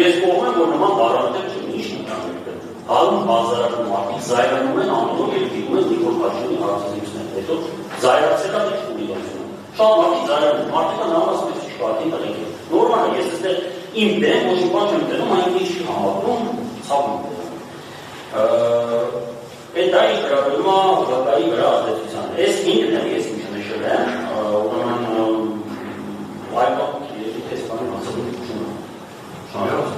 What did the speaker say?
Ես կողմեմ, որ նման բարանտել չունի ինչ նկարներ։ հալում բազարարում մարդիկ զայրանում են անունով և դիգում են Նիկոլ Փաշինյանի հարցազրույցներ, հետո զայրացել է դիպուլիվացիոն։ Շատ մարդիկ զայրանում, մարդիկը նավաս մեծ չկարդին տղենք է։ Նորմալ է, ես այստեղ իմ դեմ ոչ մի բան չեմ տենում, այն ինչ չի համատնում, ցավում եմ տենում։ Դա ինչ գրաբերում է վկայի վրա ազդեցության։ Այս ինքն եմ, ես ինչ նշել եմ, ուրեմն այլ պատմի թեզ բանի մասը չունեմ։ Շանրով։